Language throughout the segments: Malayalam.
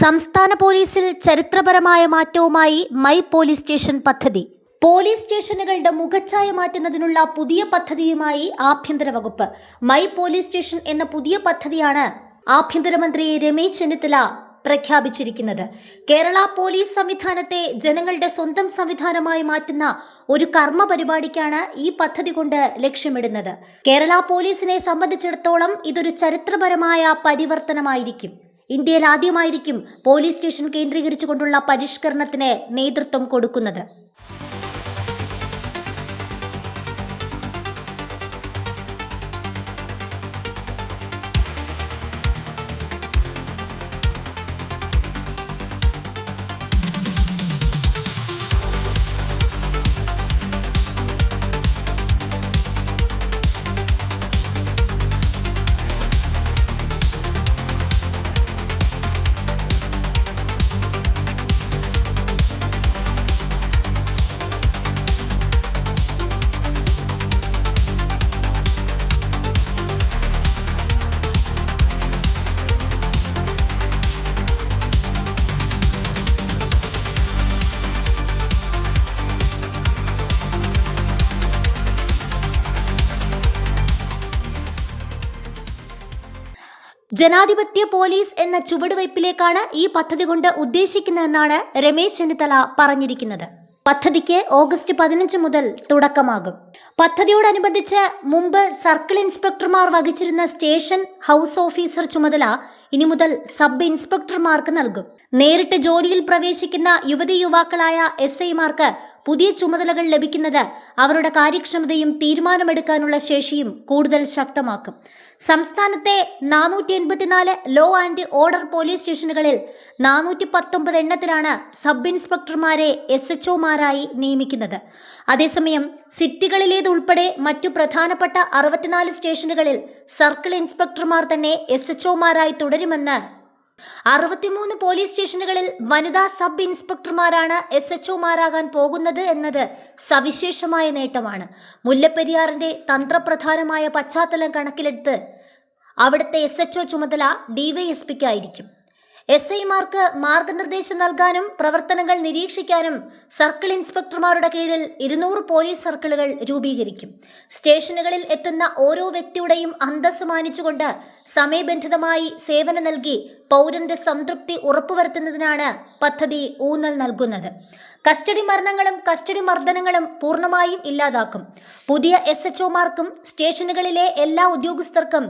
സംസ്ഥാന പോലീസിൽ ചരിത്രപരമായ മാറ്റവുമായി മൈ പോലീസ് സ്റ്റേഷൻ പദ്ധതി. പോലീസ് സ്റ്റേഷനുകളുടെ മുഖച്ഛായ മാറ്റുന്നതിനുള്ള പുതിയ പദ്ധതിയുമായി ആഭ്യന്തര വകുപ്പ്. മൈ പോലീസ് സ്റ്റേഷൻ എന്ന പുതിയ പദ്ധതിയാണ് ആഭ്യന്തരമന്ത്രി രമേശ് ചെന്നിത്തല പ്രഖ്യാപിച്ചിരിക്കുന്നത്. കേരള പോലീസ് സംവിധാനത്തെ ജനങ്ങളുടെ സ്വന്തം സംവിധാനമായി മാറ്റുന്ന ഒരു കർമ്മ പരിപാടിക്കാണ് ഈ പദ്ധതി കൊണ്ട് ലക്ഷ്യമിടുന്നത്. കേരള പോലീസിനെ സംബന്ധിച്ചിടത്തോളം ഇതൊരു ചരിത്രപരമായ പരിവർത്തനമായിരിക്കും. ഇന്ത്യയിൽ ആദ്യമായിരിക്കും പോലീസ് സ്റ്റേഷൻ കേന്ദ്രീകരിച്ചുകൊണ്ടുള്ള പരിഷ്കരണത്തിന് നേതൃത്വം കൊടുക്കുന്നത്. ജനാധിപത്യ പോലീസ് എന്ന ചുവടുവയ്പിലേക്കാണ് ഈ പദ്ധതി കൊണ്ട് ഉദ്ദേശിക്കുന്നതെന്നാണ് രമേശ് ചെന്നിത്തല പറഞ്ഞിരിക്കുന്നത്. പദ്ധതിക്ക് ഓഗസ്റ്റ് 15 മുതൽ തുടക്കമാകും. പദ്ധതിയോടനുബന്ധിച്ച് മുമ്പ് സർക്കിൾ ഇൻസ്പെക്ടർമാർ വഹിച്ചിരുന്ന സ്റ്റേഷൻ ഹൗസ് ഓഫീസർ ചുമതല ഇനി മുതൽ സബ് ഇൻസ്പെക്ടർമാർക്ക് നൽകും. നേരിട്ട് ജോലിയിൽ പ്രവേശിക്കുന്ന യുവതി യുവാക്കളായ SI-മാർക്ക് പുതിയ ചുമതലകൾ ലഭിക്കുന്നത് അവരുടെ കാര്യക്ഷമതയും തീരുമാനമെടുക്കാനുള്ള ശേഷിയും കൂടുതൽ ശക്തമാക്കും. സംസ്ഥാനത്തെ 484 ലോ ആൻഡ് ഓർഡർ പോലീസ് സ്റ്റേഷനുകളിൽ 419 എണ്ണത്തിലാണ് സബ് ഇൻസ്പെക്ടർമാരെ SHO-മാരായി നിയമിക്കുന്നത്. അതേസമയം സിറ്റികളിലേതുൾപ്പെടെ മറ്റു പ്രധാനപ്പെട്ട 64 സ്റ്റേഷനുകളിൽ സർക്കിൾ ഇൻസ്പെക്ടർമാർ തന്നെ SHO-മാരായി തുടരുമെന്ന് 63 പോലീസ് സ്റ്റേഷനുകളിൽ വനിതാ സബ് ഇൻസ്പെക്ടർമാരാണ് SHO-മാരാകാൻ പോകുന്നത് എന്നത് സവിശേഷമായ നേട്ടമാണ്. മുല്ലപ്പെരിയാറിന്റെ തന്ത്രപ്രധാനമായ പശ്ചാത്തലം കണക്കിലെടുത്ത് അവിടുത്തെ SHO ചുമതല DYSP-ക്കായിരിക്കും. SI-മാർക്ക് മാർഗനിർദ്ദേശം നൽകാനും പ്രവർത്തനങ്ങൾ നിരീക്ഷിക്കാനും സർക്കിൾ ഇൻസ്പെക്ടർമാരുടെ കീഴിൽ 200 പോലീസ് സർക്കിളുകൾ രൂപീകരിക്കും. സ്റ്റേഷനുകളിൽ എത്തുന്ന ഓരോ വ്യക്തിയുടെയും അന്തസ്സ് മാനിച്ചുകൊണ്ട് സമയബന്ധിതമായി സേവനം നൽകി പൗരന്റെ സംതൃപ്തി ഉറപ്പുവരുത്തുന്നതിനാണ് പദ്ധതി ഊന്നൽ നൽകുന്നത്. കസ്റ്റഡി മരണങ്ങളും കസ്റ്റഡി മർദ്ദനങ്ങളും പൂർണ്ണമായും ഇല്ലാതാക്കും. പുതിയ SHO-മാർക്കും സ്റ്റേഷനുകളിലെ എല്ലാ ഉദ്യോഗസ്ഥർക്കും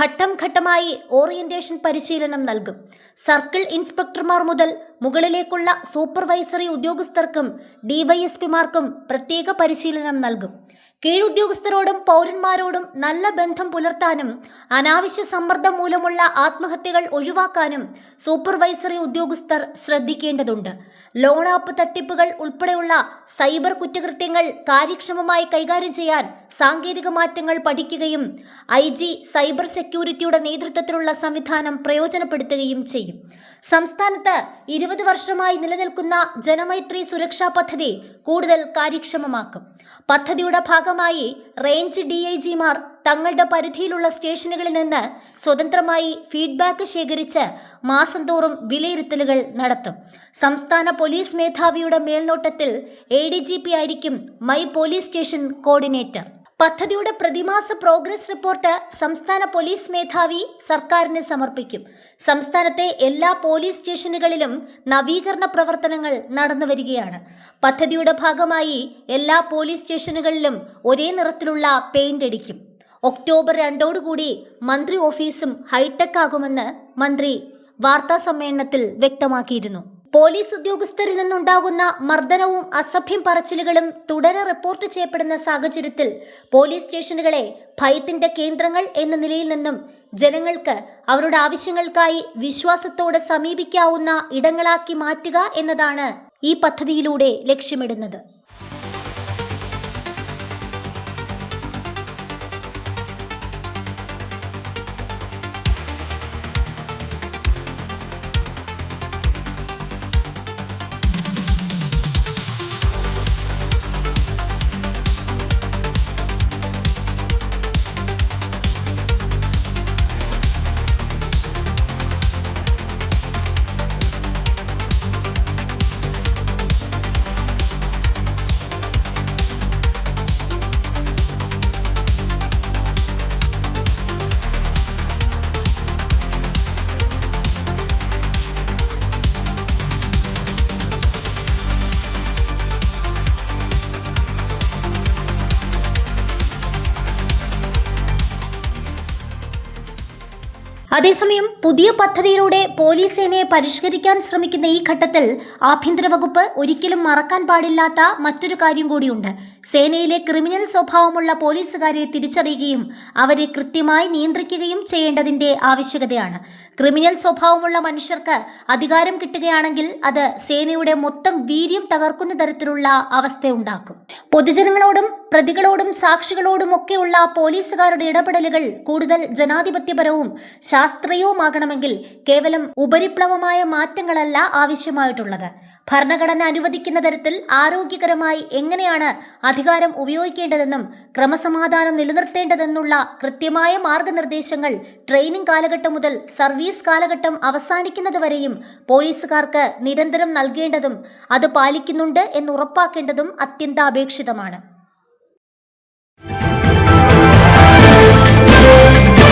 ഘട്ടം ഘട്ടമായി ഓറിയന്റേഷൻ പരിശീലനം നൽകും. സർക്കിൾ ഇൻസ്പെക്ടർമാർ മുതൽ മുകളിലേക്കുള്ള സൂപ്പർവൈസറി ഉദ്യോഗസ്ഥർക്കും DYSP-മാർക്കും പ്രത്യേക പരിശീലനം നൽകും. കീഴുദ്യോഗസ്ഥരോടും പൗരന്മാരോടും നല്ല ബന്ധം പുലർത്താനും അനാവശ്യ സമ്മർദ്ദം മൂലമുള്ള ആത്മഹത്യകൾ ഒഴിവാക്കാനും സൂപ്പർവൈസറി ഉദ്യോഗസ്ഥർ ശ്രദ്ധിക്കേണ്ടതുണ്ട്. ലോൺ ആപ്പ് തട്ടിപ്പുകൾ ഉൾപ്പെടെയുള്ള സൈബർ കുറ്റകൃത്യങ്ങൾ കാര്യക്ഷമമായി കൈകാര്യം ചെയ്യാൻ സാങ്കേതിക മാറ്റങ്ങൾ പഠിക്കുകയും IG സൈബർ സെക്യൂരിറ്റിയുടെ നേതൃത്വത്തിലുള്ള സംവിധാനം പ്രയോജനപ്പെടുത്തുകയും ചെയ്യും. സംസ്ഥാനത്ത് 20 വർഷമായി നിലനിൽക്കുന്ന ജനമൈത്രി സുരക്ഷാ പദ്ധതി കൂടുതൽ കാര്യക്ഷമമാക്കും. പദ്ധതിയുടെ ഭാഗമായി റേഞ്ച് DIG-മാർ തങ്ങളുടെ പരിധിയിലുള്ള സ്റ്റേഷനുകളിൽ നിന്ന് സ്വതന്ത്രമായി ഫീഡ്ബാക്ക് ശേഖരിച്ച് മാസം തോറും വിലയിരുത്തലുകൾ നടത്തും. സംസ്ഥാന പോലീസ് മേധാവിയുടെ മേൽനോട്ടത്തിൽ ADGP ആയിരിക്കും മൈ പോലീസ് സ്റ്റേഷൻ കോർഡിനേറ്റർ. പദ്ധതിയുടെ പ്രതിമാസ പ്രോഗ്രസ് റിപ്പോർട്ട് സംസ്ഥാന പോലീസ് മേധാവി സർക്കാരിന് സമർപ്പിക്കും. സംസ്ഥാനത്തെ എല്ലാ പോലീസ് സ്റ്റേഷനുകളിലും നവീകരണ പ്രവർത്തനങ്ങൾ നടന്നുവരികയാണ്. പദ്ധതിയുടെ ഭാഗമായി എല്ലാ പോലീസ് സ്റ്റേഷനുകളിലും ഒരേ നിറത്തിലുള്ള പെയിന്റ് അടിക്കും. ഒക്ടോബർ 2 മന്ത്രി ഓഫീസും ഹൈടെക് ആകുമെന്ന് മന്ത്രി വാർത്താസമ്മേളനത്തിൽ വ്യക്തമാക്കിയിരുന്നു. പോലീസ് ഉദ്യോഗസ്ഥരിൽ നിന്നുണ്ടാകുന്ന മർദ്ദനവും അസഭ്യം പറച്ചിലുകളും തുടരെ റിപ്പോർട്ട് ചെയ്യപ്പെടുന്ന സാഹചര്യത്തിൽ പോലീസ് സ്റ്റേഷനുകളെ ഭയത്തിന്റെ കേന്ദ്രങ്ങൾ എന്ന നിലയിൽ നിന്നും ജനങ്ങൾക്ക് അവരുടെ ആവശ്യങ്ങൾക്കായി വിശ്വാസത്തോടെ സമീപിക്കാവുന്ന ഇടങ്ങളാക്കി മാറ്റുക എന്നതാണ് ഈ പദ്ധതിയിലൂടെ ലക്ഷ്യമിടുന്നത്. അതേസമയം പുതിയ പദ്ധതിയിലൂടെ പോലീസ് സേനയെ പരിഷ്കരിക്കാൻ ശ്രമിക്കുന്ന ഈ ഘട്ടത്തിൽ ആഭ്യന്തര വകുപ്പ് ഒരിക്കലും മറക്കാൻ പാടില്ലാത്ത മറ്റൊരു കാര്യം കൂടിയുണ്ട്. സേനയിലെ ക്രിമിനൽ സ്വഭാവമുള്ള പോലീസുകാരെ തിരിച്ചറിയുകയും അവരെ കൃത്യമായി നിയന്ത്രിക്കുകയും ചെയ്യേണ്ടതിന്റെ ആവശ്യകതയാണ്. ക്രിമിനൽ സ്വഭാവമുള്ള മനുഷ്യർക്ക് അധികാരം കിട്ടുകയാണെങ്കിൽ അത് സേനയുടെ മൊത്തം വീര്യം തകർക്കുന്ന തരത്തിലുള്ള അവസ്ഥയുണ്ടാക്കും. പൊതുജനങ്ങളോടും പ്രതികളോടും സാക്ഷികളോടുമൊക്കെയുള്ള പോലീസുകാരുടെ ഇടപെടലുകൾ കൂടുതൽ ജനാധിപത്യപരവും ശാസ്ത്രീയവുമാകണമെങ്കിൽ കേവലം ഉപരിപ്ലവമായ മാറ്റങ്ങളല്ല ആവശ്യമായിട്ടുള്ളത്. ഭരണഘടന അനുവദിക്കുന്ന തരത്തിൽ ആരോഗ്യകരമായി എങ്ങനെയാണ് അധികാരം ഉപയോഗിക്കേണ്ടതെന്നും ക്രമസമാധാനം നിലനിർത്തേണ്ടതെന്നുള്ള കൃത്യമായ മാർഗനിർദ്ദേശങ്ങൾ ട്രെയിനിങ് കാലഘട്ടം മുതൽ സർവീസ് കാലഘട്ടം അവസാനിക്കുന്നതുവരെയും പോലീസുകാർക്ക് നിരന്തരം നൽകേണ്ടതും അത് പാലിക്കുന്നുണ്ട് എന്ന് ഉറപ്പാക്കേണ്ടതും അത്യന്താപേക്ഷിതമാണ്.